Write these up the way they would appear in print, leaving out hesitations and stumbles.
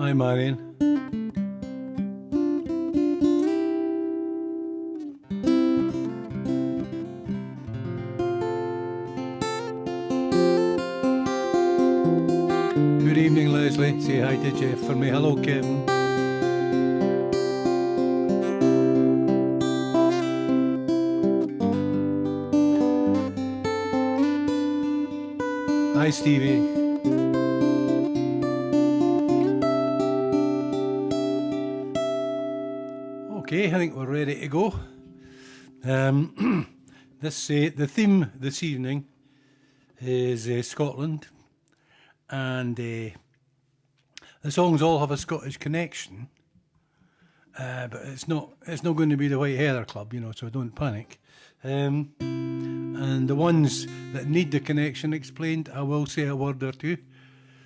Hi, Marion. Good evening, Leslie. Say hi to Jeff for me. Hello, Kevin. Hi, Stevie. Okay, I think we're ready to go. The theme this evening is Scotland, and the songs all have a Scottish connection, but it's not going to be the White Heather Club, so don't panic. And the ones that need the connection explained, I will say a word or two.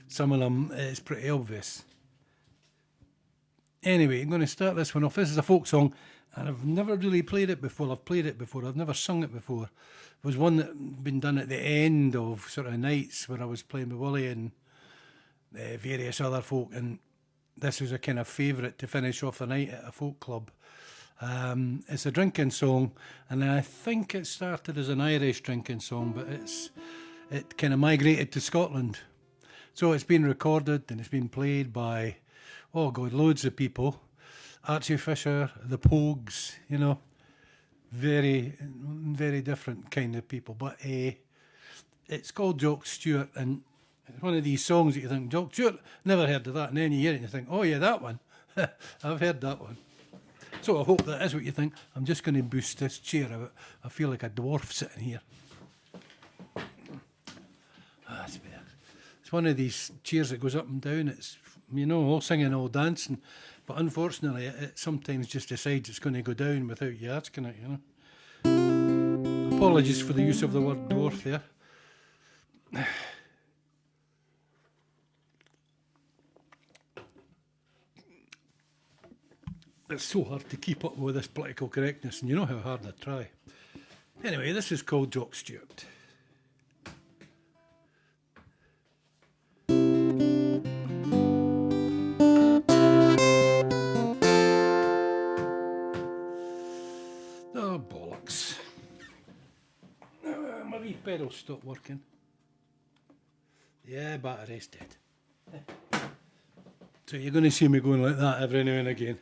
Some of them it's pretty obvious. Anyway, I'm going to start this one off. This is a folk song, and I've never really played it before. I've played it before. I've never sung it before. It was one that had been done at the end of sort of nights where I was playing with Willie and various other folk, and this was a kind of favourite to finish off the night at a folk club. It's a drinking song, and I think it started as an Irish drinking song, but it kind of migrated to Scotland. So it's been recorded and it's been played by, loads of people. Archie Fisher, the Pogues, very, very different kind of people. But it's called Jock Stewart, and it's one of these songs that you think, Jock Stewart, never heard of that, and then you hear it and you think, oh yeah, that one. I've heard that one. So I hope that is what you think. I'm just going to boost this chair out. I feel like a dwarf sitting here. That's better. It's one of these chairs that goes up and down. It's, all singing, all dancing. But unfortunately, it sometimes just decides it's going to go down without you asking it, Apologies for the use of the word dwarf there. It's so hard to keep up with this political correctness, and you know how hard I try. Anyway, this is called Jock Stewart. Oh, bollocks. My wee pedal stopped working. Yeah, battery's dead. So you're going to see me going like that every now and again.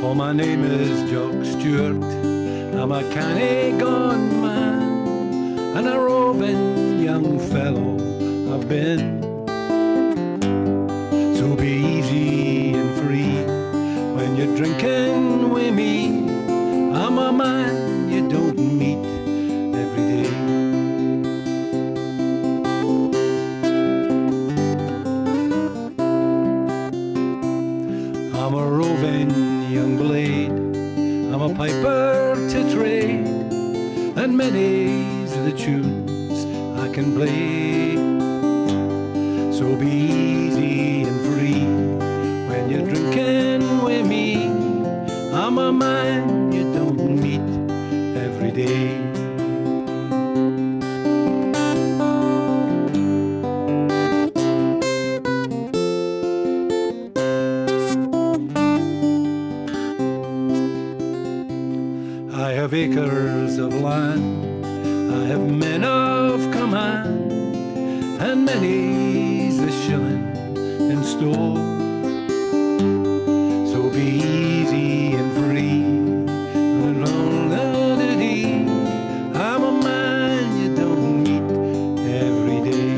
Oh, my name is Jock Stewart. I'm a canny gone man, and a roving young fellow I've been. So be easy and free when you're drinking with me. I'm a man you don't meet every day. I'm a roving young blade, I'm a piper to trade, and many's the tunes I can play. So be easy and free when you're drinking with me. I'm a man you don't meet every day. I have acres of land, I have men of command, and many's the shilling in store. So be easy and free, and long the day. I'm a man you don't meet every day.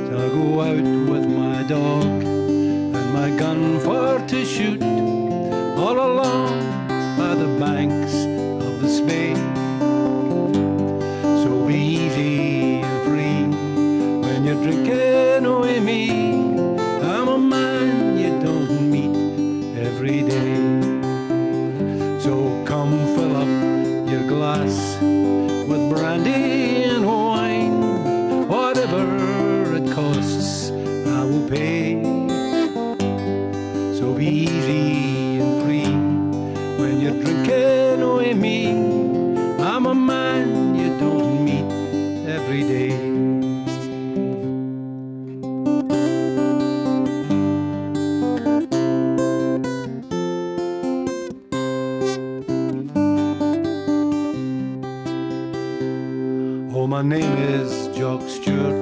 So I go out with my dog and my gun for to shoot all along by the banks of the Spey. So be easy and free when you're drinking with me. I'm a man you don't meet every day. So come fill up your glass with brandy and wine, So be easy and free when you're drinking away me. I'm a man you don't meet every day. Oh, my name is Jock Stewart.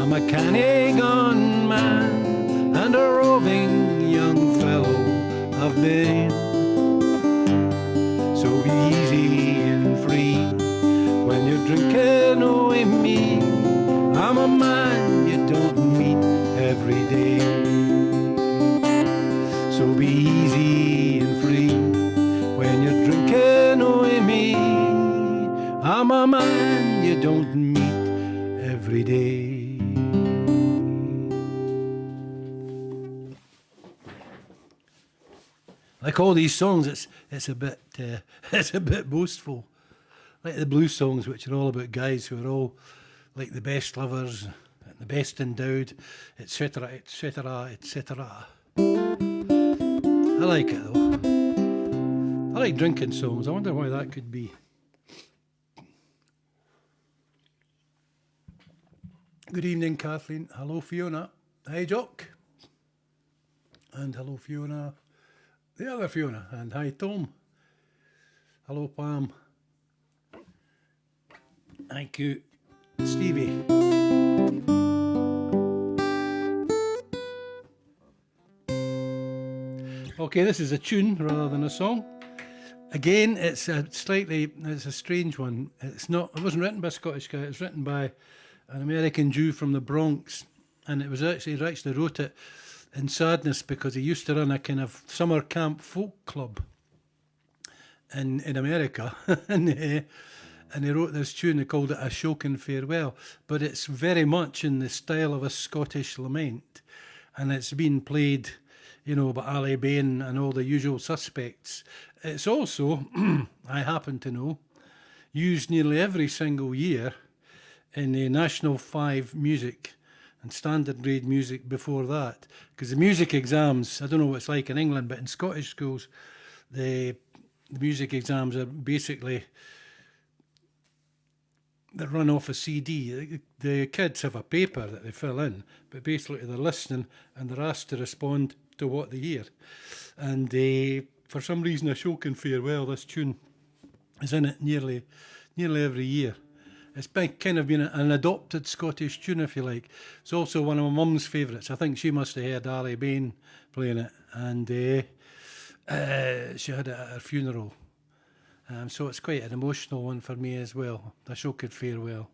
I'm a canny gun man and a roving young fellow I've been. So be easy and free when you're drinking away me. I'm a man you don't meet every day. So be easy and free when you're drinking away me. I'm a man you don't meet every day. Like all these songs, it's a bit boastful. Like the blues songs, which are all about guys who are all like the best lovers, the best endowed, etc., etc., etc. I like it though. I like drinking songs. I wonder why that could be. Good evening, Kathleen. Hello, Fiona. Hi, Jock. And hello, Fiona. The other Fiona. And hi, Tom. Hello, Pam. Thank you, Stevie. Okay, this is a tune rather than a song. Again, it's a strange one. It wasn't written by a Scottish guy. It was written by an American Jew from the Bronx, and he actually wrote it in sadness because he used to run a kind of summer camp folk club in America, and he wrote this tune. He called it A Shokin Farewell, but it's very much in the style of a Scottish lament, and it's been played, by Ali Bain and all the usual suspects. It's also, I happen to know, used nearly every single year in the National 5 music and standard grade music before that. Because the music exams, I don't know what it's like in England, but in Scottish schools, the music exams are basically, they run off a CD. The kids have a paper that they fill in, but basically they're listening and they're asked to respond to what they hear. And for some reason, A Shokin Farewell, this tune, is in it nearly every year. It's kind of been an adopted Scottish tune, if you like. It's also one of my mum's favourites. I think she must have heard Ali Bain playing it, and she had it at her funeral. So it's quite an emotional one for me as well. A Shokin Farewell.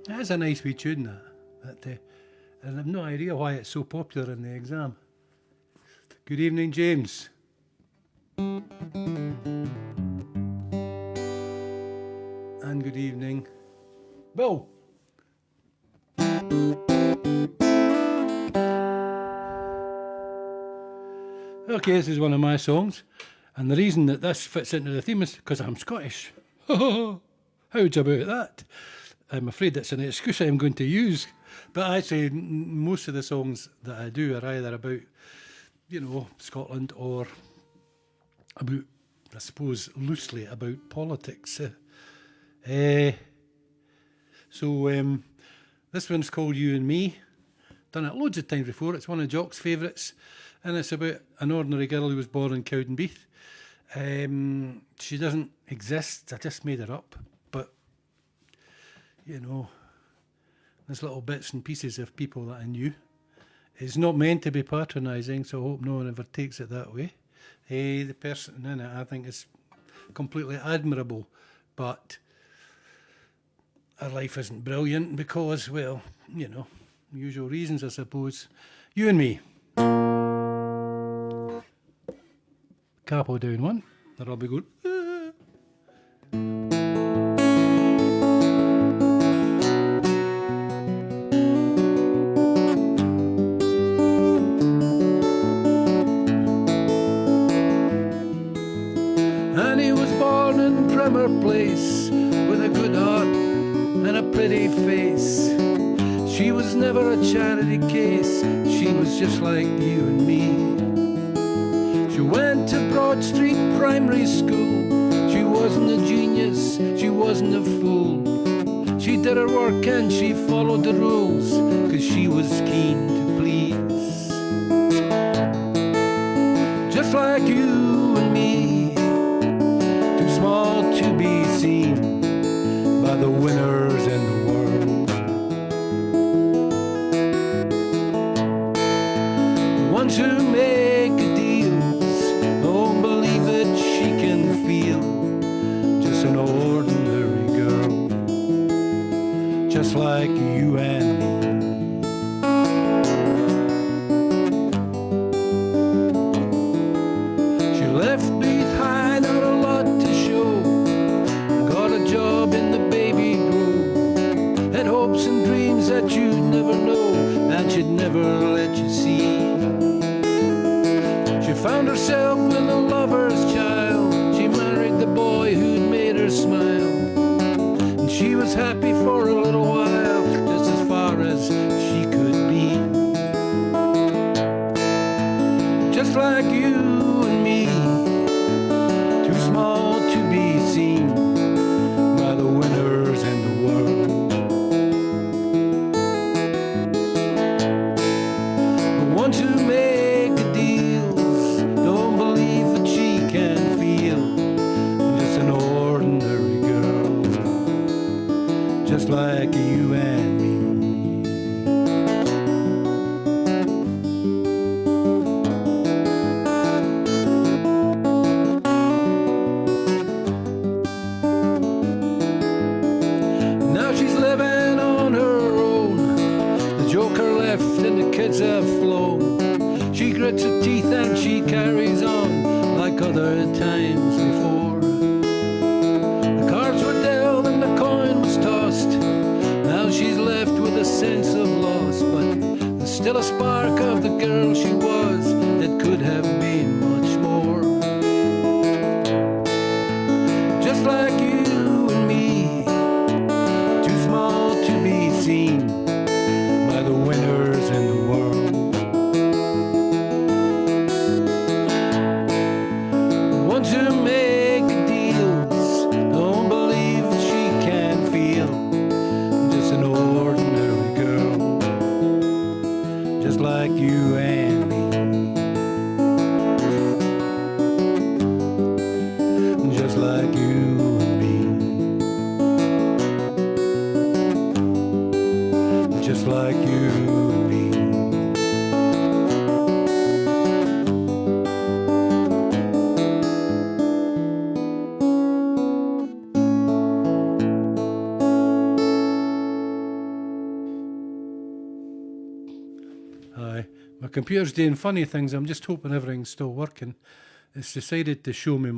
That's a nice wee tune, and I've no idea why it's so popular in the exam. Good evening, James. And good evening, Bill. Okay, this is one of my songs, and the reason that this fits into the theme is because I'm Scottish. How's about that? I'm afraid that's an excuse I'm going to use. But actually, most of the songs that I do are either about, Scotland or about, I suppose, loosely about politics. So this one's called You and Me. Done it loads of times before. It's one of Jock's favourites. And it's about an ordinary girl who was born in Cowdenbeath. She doesn't exist. I just made her up. But, there's little bits and pieces of people that I knew. It's not meant to be patronising, so I hope no one ever takes it that way. The person in it, I think, is completely admirable. But her life isn't brilliant because, well, usual reasons, I suppose. You and Me. Capo down one, that'll be good. And he was born in Primer Place with a good heart and a pretty face. She was never a charity case. She was just like you and me. She went to Broad Street Primary School. She wasn't a genius, she wasn't a fool. She did her work and she followed the rules, 'cause she was keen to please. Just like you and me, too small to be seen by the winners in the world. The ones who make a deals don't believe that she can feel. Just an ordinary girl, just like you and me. She left behind not a lot to show. Got a job in the baby grove. Had hopes and dreams that you'd never know, that she'd never let you see. She found herself with a lover's child. She married the boy who'd made her smile. And she was happy for a little while, just as far as she could be. Just like you and me, too small to be seen by the winners in the world. The ones who make a deals don't believe that she can feel. Just an ordinary girl, just like you and me. Now she's living on her own. The joker left and the kids have flown. She grits her teeth and she carries on like other times before. The cards were dealt and the coin was tossed. Now she's left with a sense of loss, but there's still a spark of the girl she was that could have been much more. Just like you and me, too small to be seen by the winners in the world. The ones who make deals don't believe that she can feel. Just an ordinary girl, just like you and me. Just like you and me. Just like you and me. Aye, my computer's doing funny things. I'm just hoping everything's still working. It's decided to show me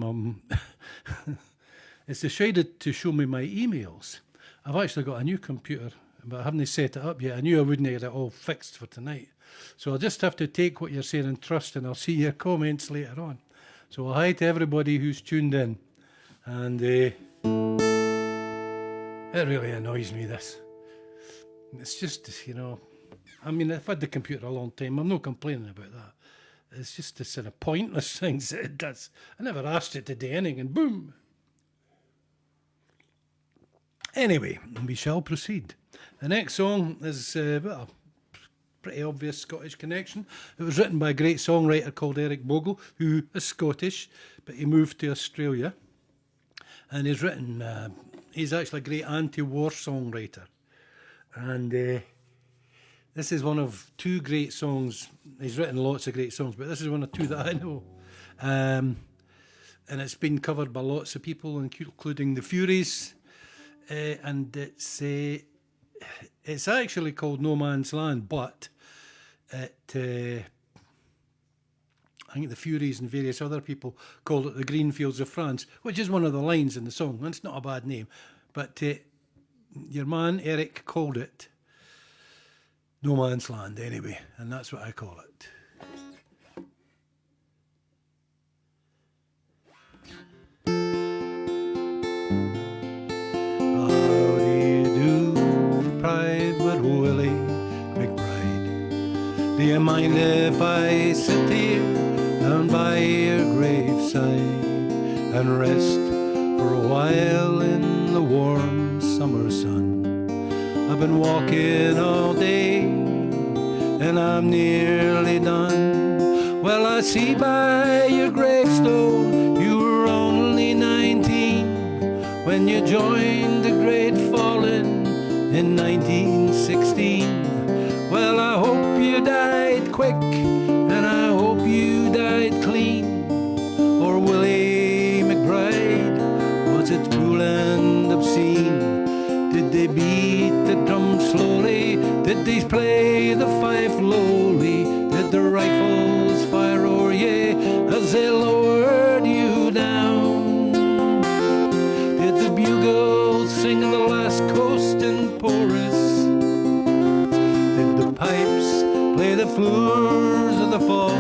it's decided to show me my emails. I've actually got a new computer, but I haven't set it up yet. I knew I wouldn't get it all fixed for tonight. So I'll just have to take what you're saying and trust, and I'll see your comments later on. So hi to everybody who's tuned in. And It really annoys me, this. It's just, I mean, I've had the computer a long time. I'm not complaining about that. It's just the sort of pointless things that it does. I never asked it to do anything, and boom. Anyway, we shall proceed. The next song is a pretty obvious Scottish connection. It was written by a great songwriter called Eric Bogle, who is Scottish, but he moved to Australia. And he's written, he's actually a great anti-war songwriter. And this is one of two great songs. He's written lots of great songs, but this is one of two that I know. And it's been covered by lots of people, including the Furies. And it's actually called No Man's Land, but I think the Furies and various other people called it the Green Fields of France, which is one of the lines in the song. And it's not a bad name, but your man Eric called it No Man's Land anyway, and that's what I call it. Private Willie McBride, do you mind if I sit here down by your graveside and rest for a while in the warm summer sun? I've been walking all day and I'm nearly done. Well, I see by your gravestone you were only 19 when you joined the Great Fallen in 1916. Well, I hope you died quick, and I hope you died clean. Or Willie McBride, was it cruel and obscene? Did they beat the drum slowly? Did they play the fife lowly? Did the rifles fire o'er ye as they lowered you down? Did the bugles sing the last coasting chorus? Did the pipes play the floors of the forest?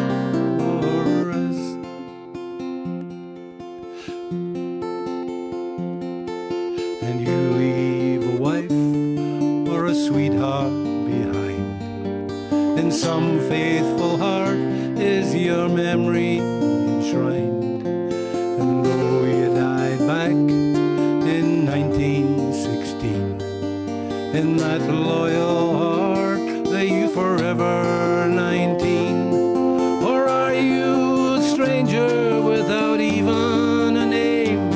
And you leave a wife or a sweetheart behind. In some faithful heart is your memory enshrined. And though you died back in 1916, in that loyal heart lay you forever 19. Or are you a stranger without even a name,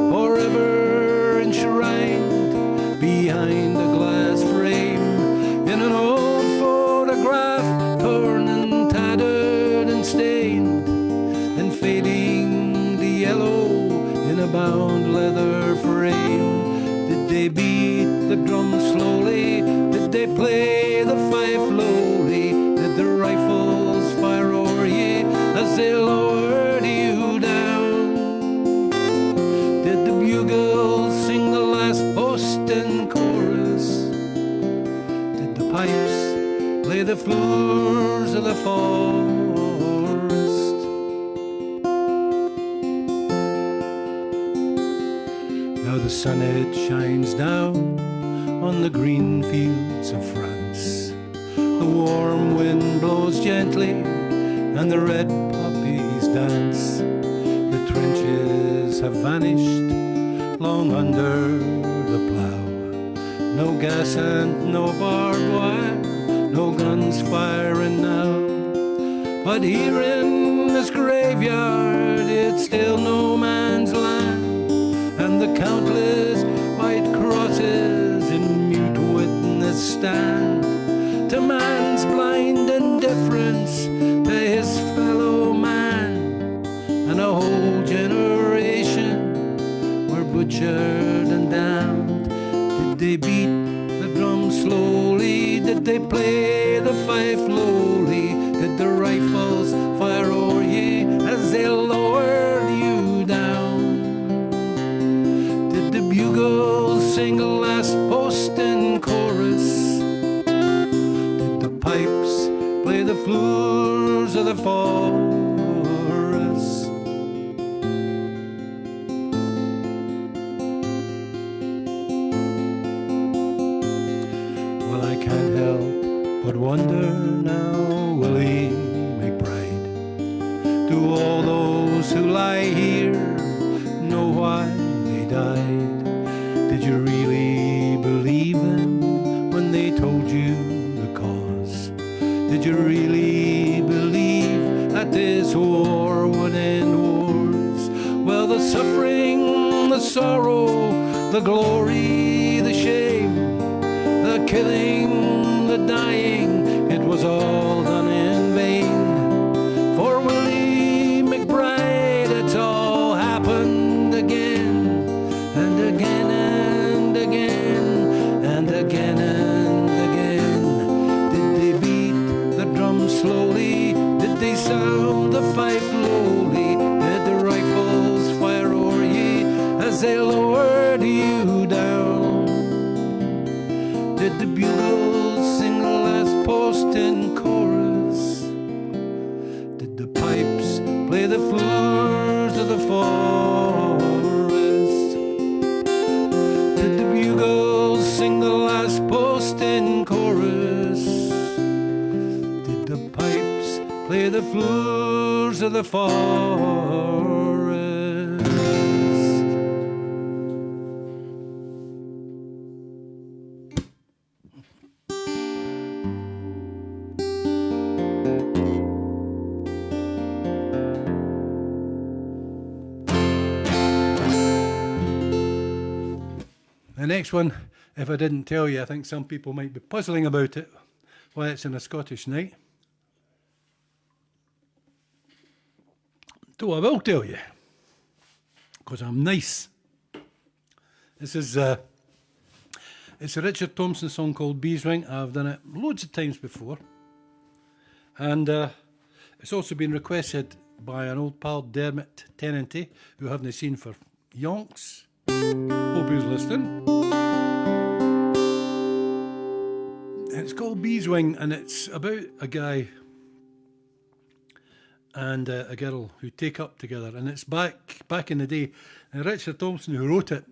forever enshrined behind a glass frame in an old photograph, torn and tattered and stained and fading the yellow in a bound leather frame? Did they beat the drum slowly? Did they play the fife lowly? Did the rifles fire o'er ye as they lowered you down? Did the bugles sing the last boasting chorus? Did the pipes play the floors of the forest? Now the sun it shines down on the green fields of France. The warm wind blows gently and the red poppies dance. The trenches have vanished long under the plough. No gas and no barbed wire, no guns firing now. But here in this graveyard it's still no man's land. And the countless white crosses in mute witness stand to man's blind indifference to his fellow man. And a whole generation were butchered and damned. Did they beat the drum slowly? Did they play the fife lowly? Did the rifles fire o'er ye as they lowered you down? Bugles sing a last boasting chorus? Did the pipes play the floors of the forest? can't help but wonder now, will he make bride? Do all those who lie here know why they died? Did you really believe them when they told you the cause? Did you really believe that this war would end wars? Well, the suffering, the sorrow, the glory, the shame, the killing, the dying, it was all done in vain. For Willie McBride, it's all happened again, and again, and again, and again, and again. Did they beat the drum slowly? Did they sound the fife lowly? Did the rifles fire o'er ye as they lowered you down? Did the bugles sing the last post in chorus? Did the pipes play the flutes of the forest? Did the bugles sing the last post in chorus? Did the pipes play the flutes of the forest? The next one, if I didn't tell you, I think some people might be puzzling about it, why it's in a Scottish night. So I will tell you, because I'm nice. This is it's a Richard Thompson song called Beeswing. I've done it loads of times before, and it's also been requested by an old pal, Dermot Tennanty, who I haven't seen for yonks. Hope he was listening. It's called Beeswing, and it's about a guy and a girl who take up together, and it's back in the day. And Richard Thompson, who wrote it,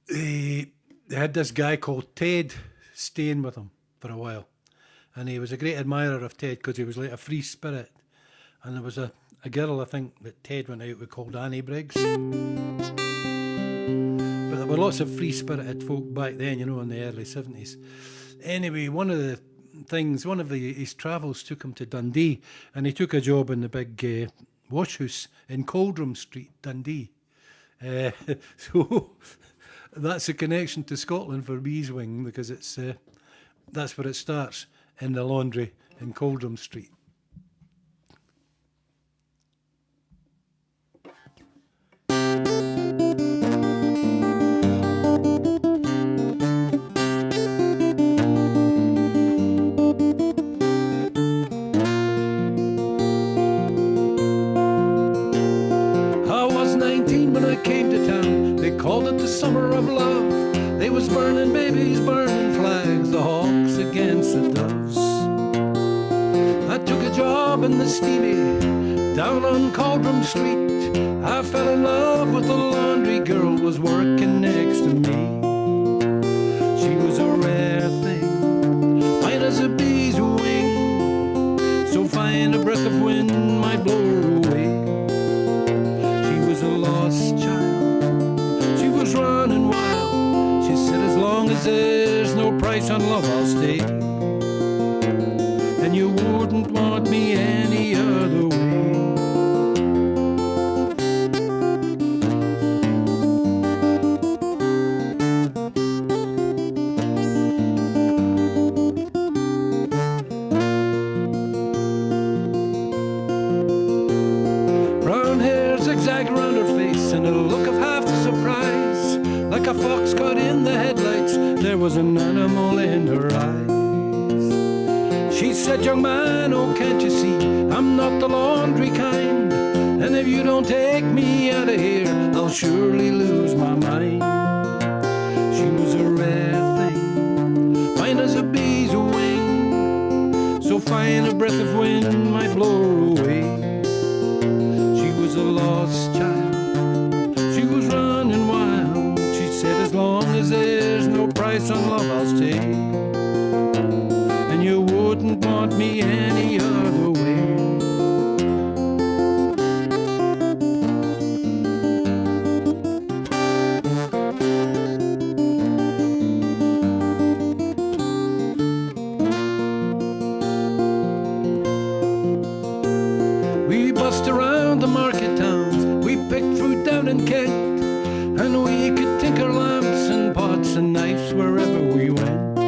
they had this guy called Ted staying with him for a while, and he was a great admirer of Ted because he was like a free spirit. And there was a girl, I think, that Ted went out with called Annie Briggs. But there were lots of free-spirited folk back then, you know, in the early 70s. Anyway, one of his travels took him to Dundee, and he took a job in the big wash house in Cauldrum Street, Dundee. So that's a connection to Scotland for Beeswing, because it's that's where it starts, in the laundry in Cauldrum Street. Called it the summer of love. They was burning babies, burning flags, the hawks against the doves. I took a job in the steamy down on Cauldrum Street. I fell in love with a laundry girl, was working next to me. She was a rare thing, fine as a bee's wing, so fine a breath of wind might blow her away. She was a lost child, running wild. She said, as long as there's no price on love, I'll stay. And you wouldn't want me any other way. Brown hair zigzag round her face, and a look of half surprise. Like a fox caught in the headlights, there was an animal in her eyes. She said, young man, oh can't you see, I'm not the laundry kind, and if you don't take me out of here, I'll surely lose my mind. She was a rare thing, fine as a bee's wing, so fine a breath of wind might blow her away. She was a lost child, she was running wild. As long as there's no price price on love, I'll stay. And you wouldn't want me any other way. We bust around the market towns, we picked fruit down in Kent, and we could tinker lamps and pots and knives wherever we went.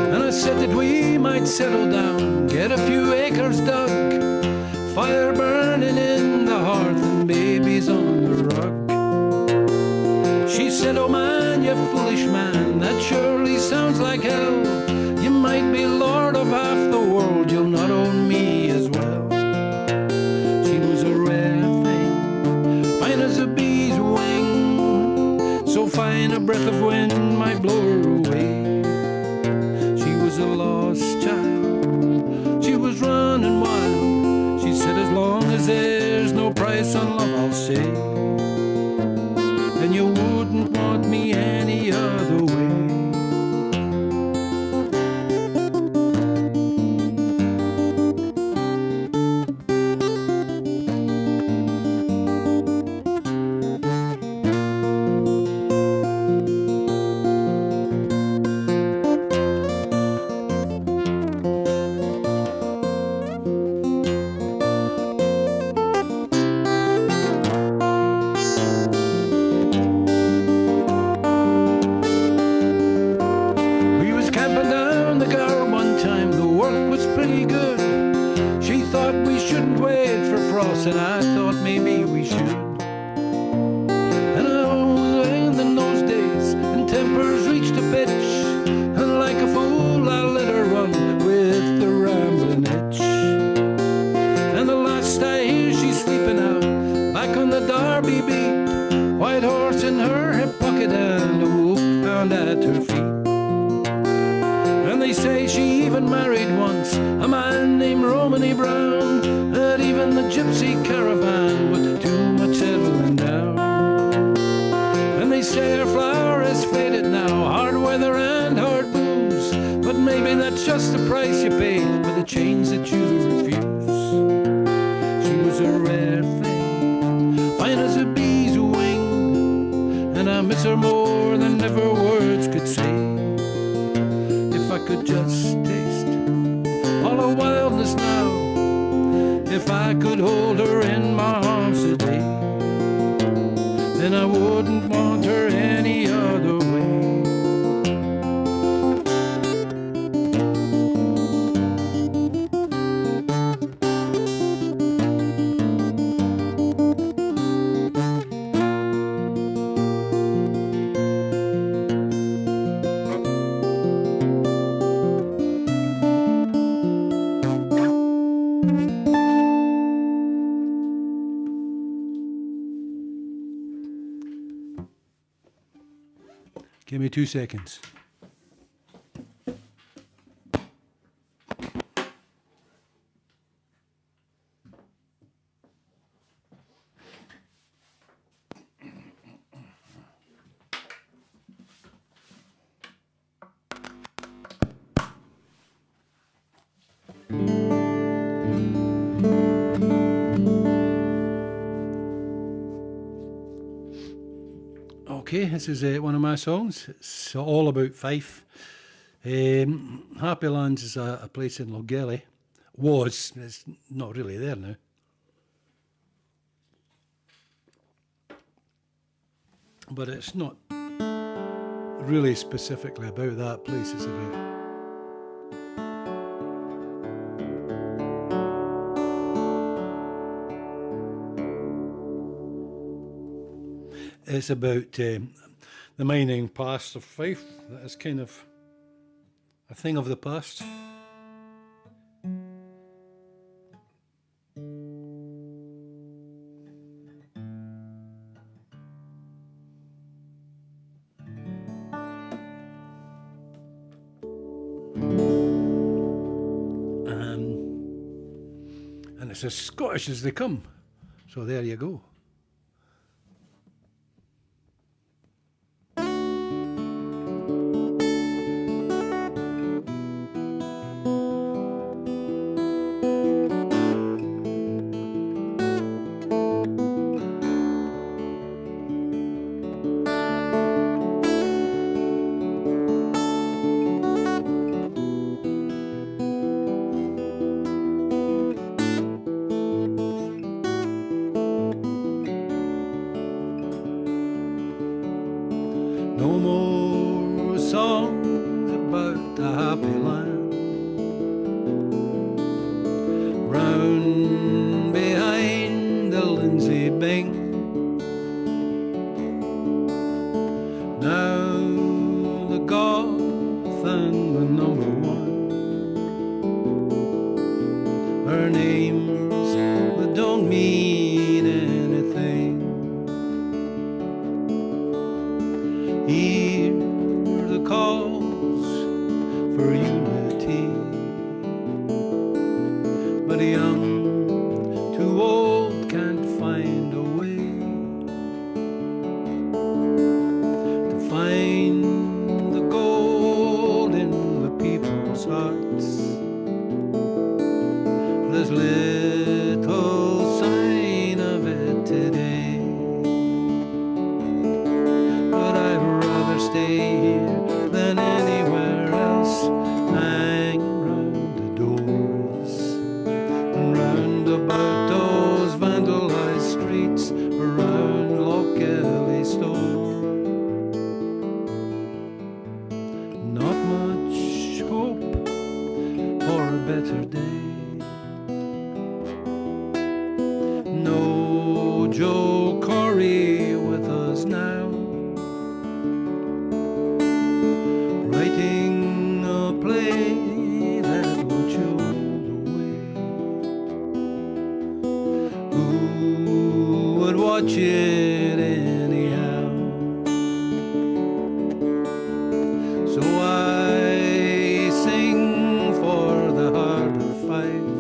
And I said that we might settle down, get a few acres dug, fire burning in the hearth and babies on the rug. She said, oh man, you foolish man, that surely sounds like hell. You might be lord of half the world, you'll not own me as well. She was a rare thing, fine as a bee's wing, so fine a breath of wind might blow her away. She was a lost child, she was running wild. She said, as long as there's no price on love, I'll stay. And you wouldn't want me any other way. And I thought maybe we should. And I was in those days, and tempers reached a pitch, and like a fool I let her run with the rambling itch. And the last I hear, she's sleeping out back on the Derby beat, white horse in her hip pocket and a wolfhound at her feet. And they say she even married once a man named Romany Brown, that even the gypsy caravan was too much settling down. And they say her flower is faded now, hard weather and hard booze, but maybe that's just the price you pay for the change that you refuse. She was a rare thing, fine as a bee's wing, and I miss her more than ever words could say. If I could just taste all her wildness now, if I could hold her in my arms today, then I wouldn't want her any other way. Give me 2 seconds. Okay, this is one of my songs. It's all about Fife. Happy Lands is a place in Logelly. Was, it's not really there now. But it's not really specifically about that place. It's about the mining past of Fife. That is kind of a thing of the past. And it's as Scottish as they come. So there you go. No more songs about the happy land. Round behind the Lindsay Bing. Now the Goth and the number one. Our names that don't mean anything. Hear the calls for unity, but the young, too old, can't find a way to find the gold in the people's hearts. There's little sign of it today, but I'd rather stay here than anywhere else, hanging round the doors and round about those vandalized streets around Loch store. Not much hope for a better day. No Joe Corey with us now, writing a play that would show the way. Who would watch it anyhow? So I sing for the heart of Fife,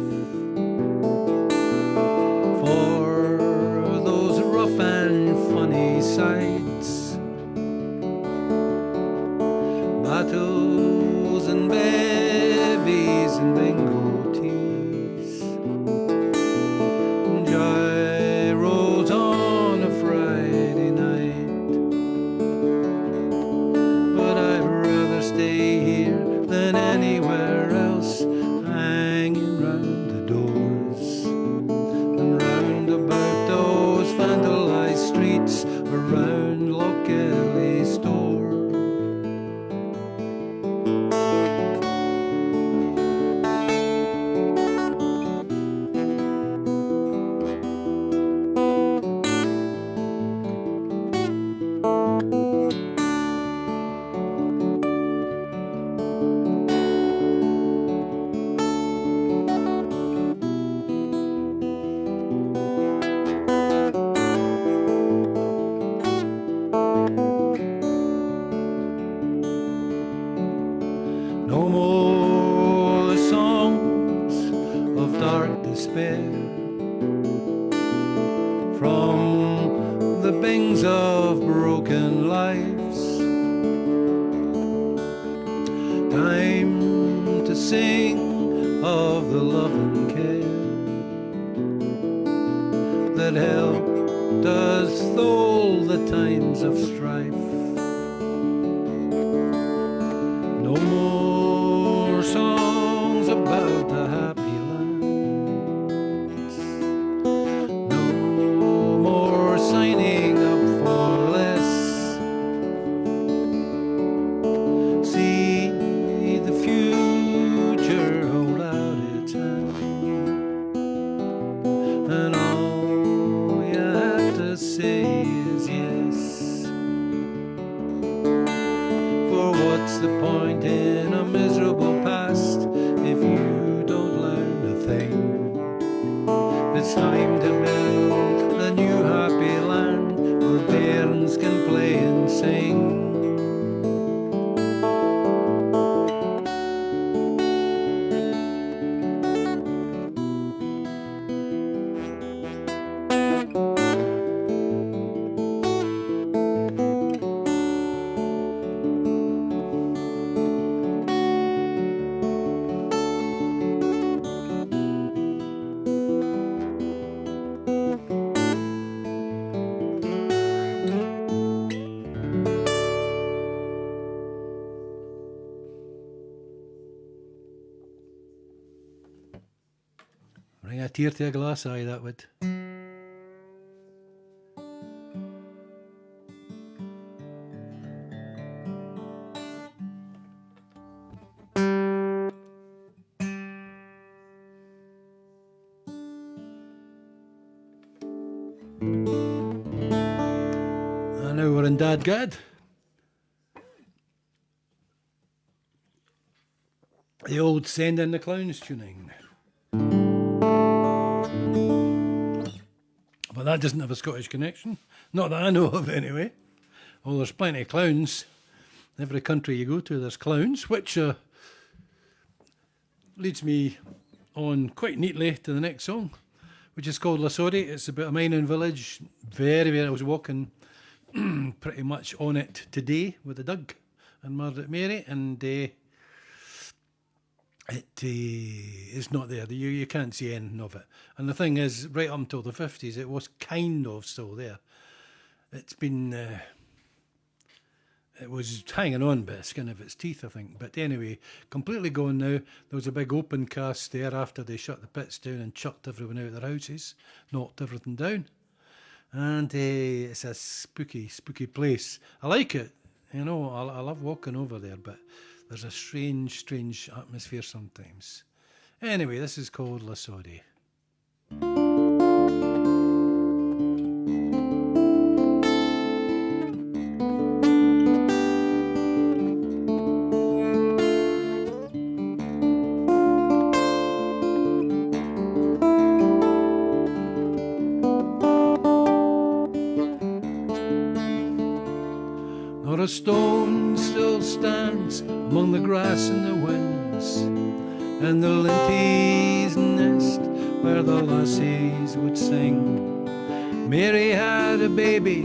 for those rough and funny sights, battles and bevies and bingo teas, gyros on a Friday night. But I'd rather stay here than anywhere else, hanging round the doors and round about those vandalized streets around Loch store. No more songs of dark despair from the bings of broken lives. Time to sing of the love and care that helped us through the times of strife. No more songs about the happy lands. No more signing up for less. See the future hold out its hand, and all you have to say is yes. For what's the point in a miserable past if you don't learn a thing? It's time to build a new happy land where bairns can play and sing. Bring a tear to a glass eye, that would. and Dad Gad. The old Send in the Clowns tuning. But that doesn't have a Scottish connection. Not that I know of, anyway. Well, there's plenty of clowns. Every country you go to, there's clowns, which leads me on quite neatly to the next song, which is called Lassory. It's about a mining village. I was walking pretty much on it today with the Doug and Margaret Mary, and it's not there. You can't see anything of it. And the thing is, right up until the 50s, it was kind of still there. It's been... it was hanging on by the skin of its teeth, I think. But anyway, completely gone now. There was a big open cast there after they shut the pits down and chucked everyone out of their houses, knocked everything down. And it's a spooky, spooky place. I like it. I love walking over there, but there's a strange, strange atmosphere sometimes. Anyway, this is called Lassory. Not a stone still stands among the grass and the winds, and the linties nest where the lassies would sing. Mary had a baby,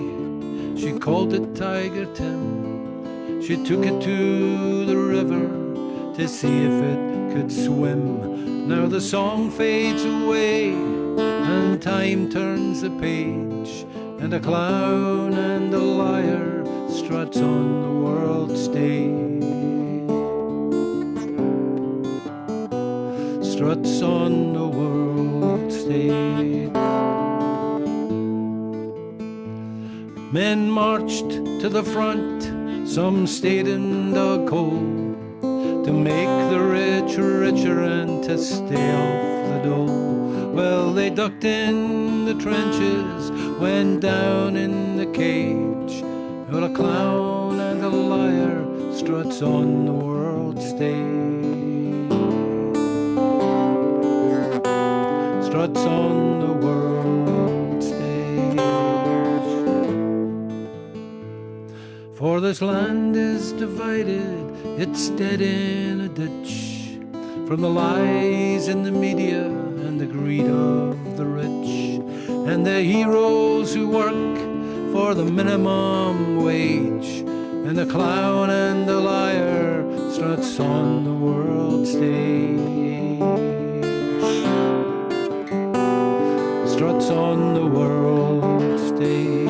she called it Tiger Tim. She took it to the river to see if it could swim. Now the song fades away and time turns the page, and a clown and a liar struts on the world stage. Struts on the world stage. Men marched to the front, some stayed in the cold, to make the rich richer and to stay off the dole. Well, they ducked in the trenches, went down in the cage. You're a clown and a liar struts on the world stage. Struts on the world stage. For this land is divided, it's dead in a ditch, from the lies in the media and the greed of the rich, and the heroes who work for the minimum wage, and the clown and the liar struts on the world stage. Struts on the world stage.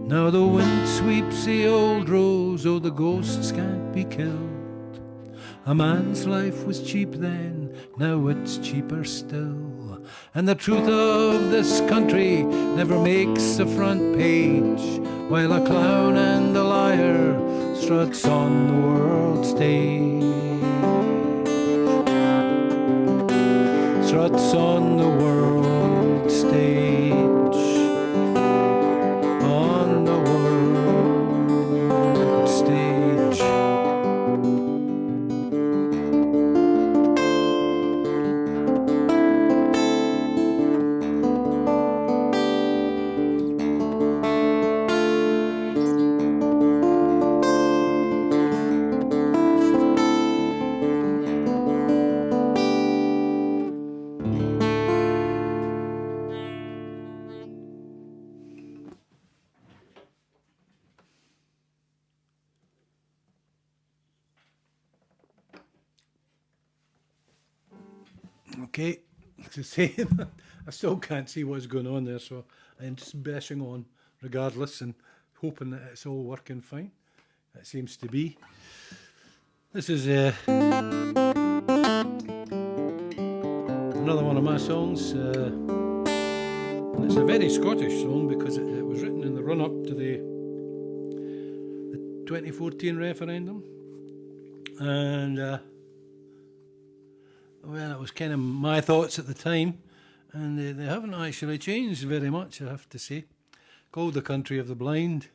Now the wind sweeps the old rose, oh the ghosts can't be killed. A man's life was cheap then, now it's cheaper still. And the truth of this country never makes a front page, while a clown and a liar struts on the world stage. Struts on the world stage. On the world stage. Okay, to say I still can't see what's going on there, so I'm just bashing on regardless and hoping that it's all working fine. It seems to be. This is another one of my songs, and it's a very Scottish song because it was written in the run-up to the 2014 referendum, and well, it was kind of my thoughts at the time, and they haven't actually changed very much, I have to say. called The Country of the Blind.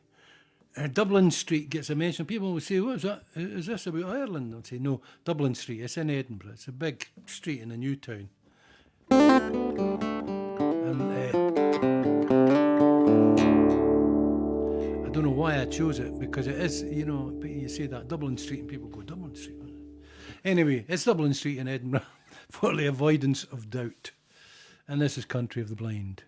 Dublin Street gets a mention. People will say, what is that? Is this about Ireland? I'll say, no, Dublin Street, it's in Edinburgh. It's a big street in a new town. And I don't know why I chose it, because it is, you say that Dublin Street and people go, Dublin Street. Anyway, it's Dublin Street in Edinburgh for the avoidance of doubt. And this is Country of the Blind.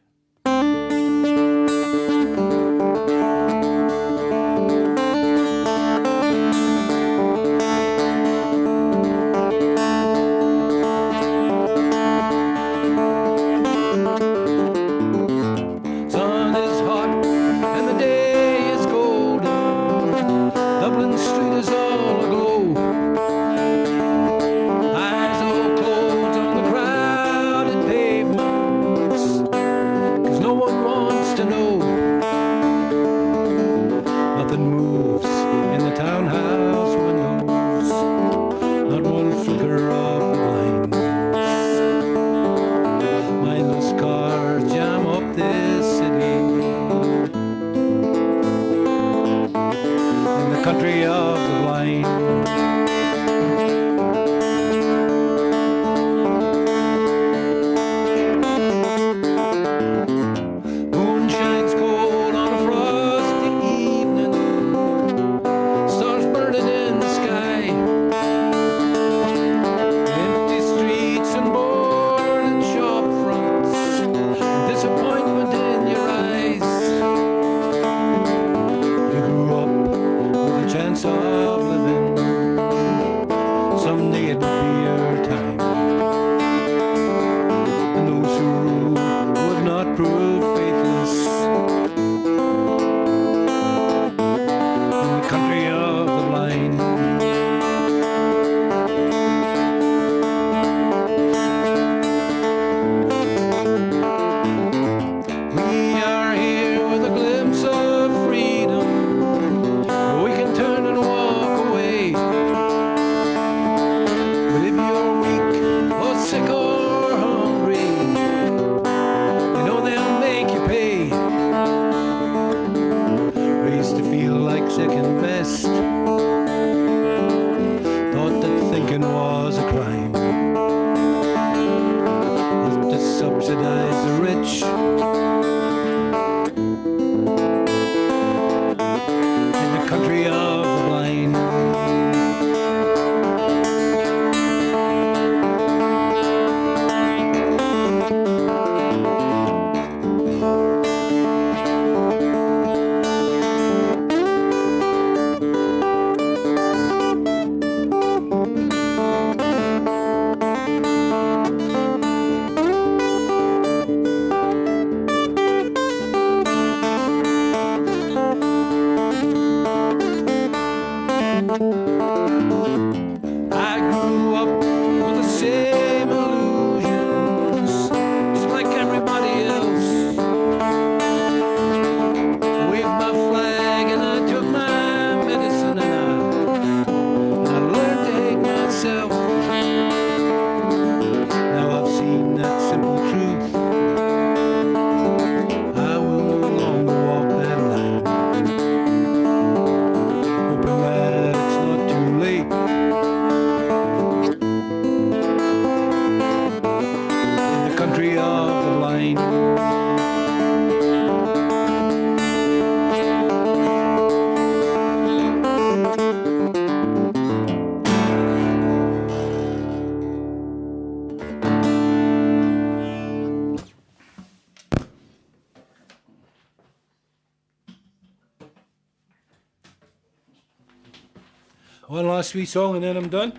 One last wee song and then I'm done.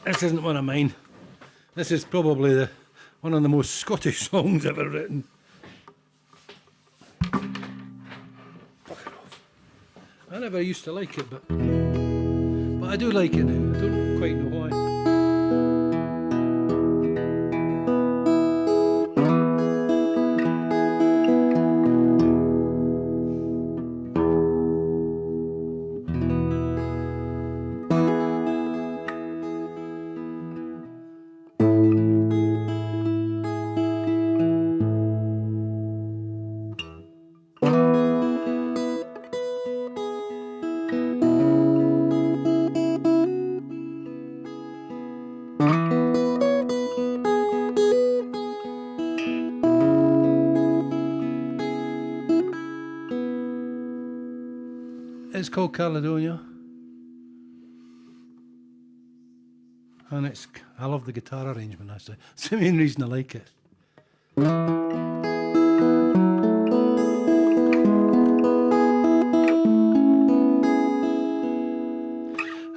This isn't one of mine. This is probably one of the most Scottish songs ever written. Fuck it off. I never used to like it, but I do like it now. I don't quite know why. It's called Caledonia. And I love the guitar arrangement, actually. It's the main reason I like it.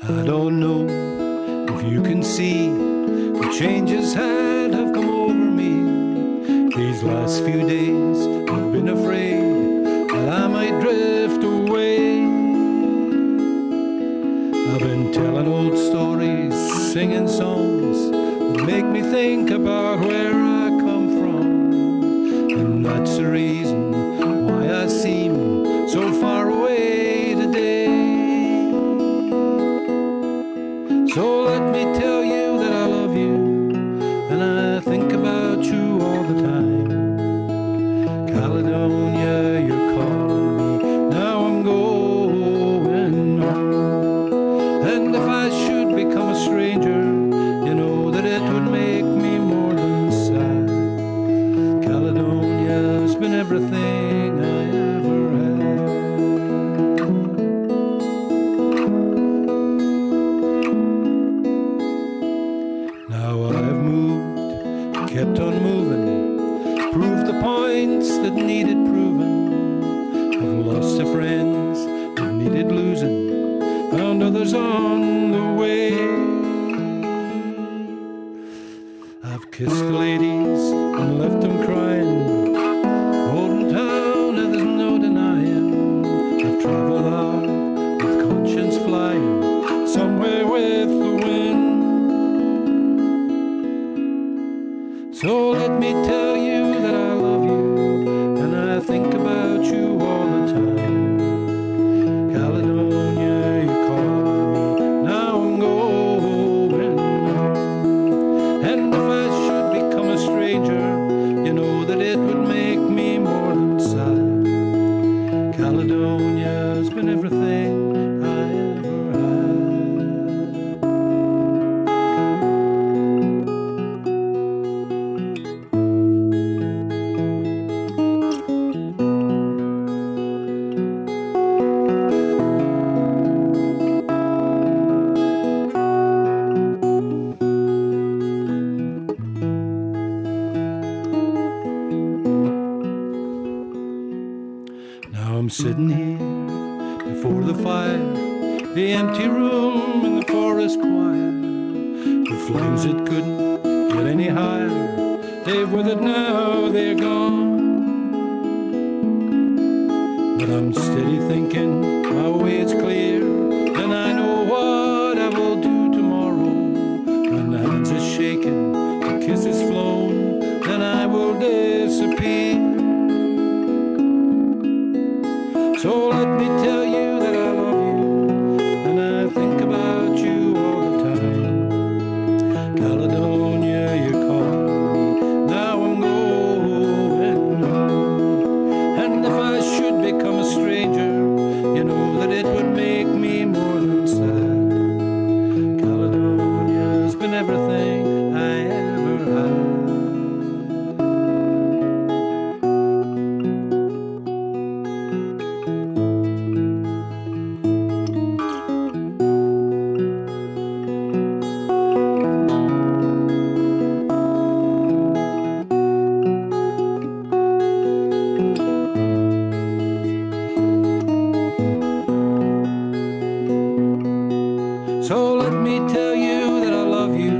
I don't know if you can see the changes that have come over me. These last few days I've been afraid that I might drift away. I've been telling old stories, singing songs that make me think about where I come from. And that's the reason why I seem so far away today. So let me tell you that I love you, and I think about you all the time. Caledonia, you're calling me, now I'm going home. And if I should become a stranger, you know that it would make me more than sad. Caledonia's been everything I ever had. Now I've moved, kept on moving, proved the points that needed proving. I've lost the friends that needed losing, found others on the way. I've kissed the ladies and left them crying, old town and there's no denying. I've travelled out with conscience flying, somewhere with the wind. So let me tell you that I love you, and I think about you all the time. Caledonia, you call me, now I'm going home. And if I should become a stranger, you know that it would make me more than sad. Caledonia's been everything I ever had. Now I'm sitting here before the fire, the empty room and the forest choir. The flames that couldn't get any higher, they've withered now, they're gone. But I'm steady thinking, my way is clear, and I know what I will do tomorrow. When the hands are shaking, the kiss is flown, then I will disappear. So let me tell you that I love you, and I think about you all the time. Caledonia, you call me, now I'm going home. And if I should become a stranger, you know that it would make me more than sad. Caledonia's been everything I ever had. So let me tell you that I love you,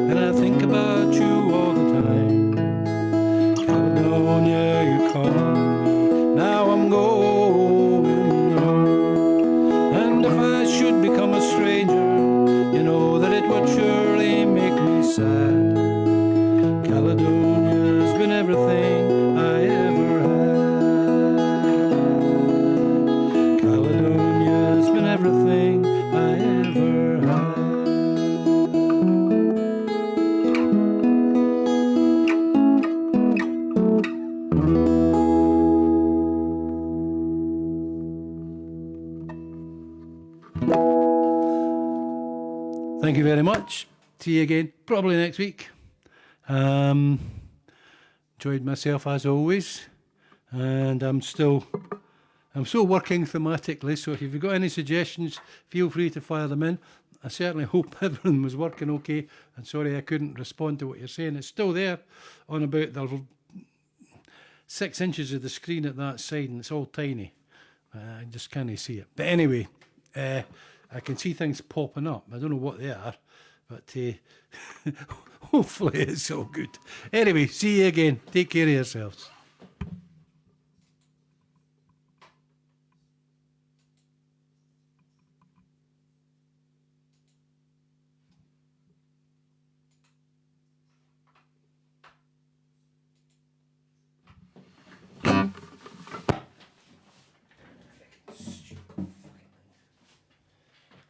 and I think about you all the time. Caledonia, you call me, now I'm going home. And if I should become a stranger, you know that it would surely make me sad. Caledonia's been everything I ever had. Caledonia's been everything I ever had. Thank you very much. See you again, probably next week. Enjoyed myself as always, and I'm still I'm still working thematically, so if you've got any suggestions, feel free to fire them in. I certainly hope everything was working okay. And sorry I couldn't respond to what you're saying. It's still there on about the 6 inches of the screen at that side, and it's all tiny. I just can't see it. But anyway, I can see things popping up. I don't know what they are, but hopefully it's all good. Anyway, see you again. Take care of yourselves.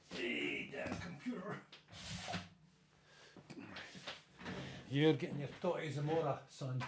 Hey, damn computer. You're getting your Totti Zamora, son.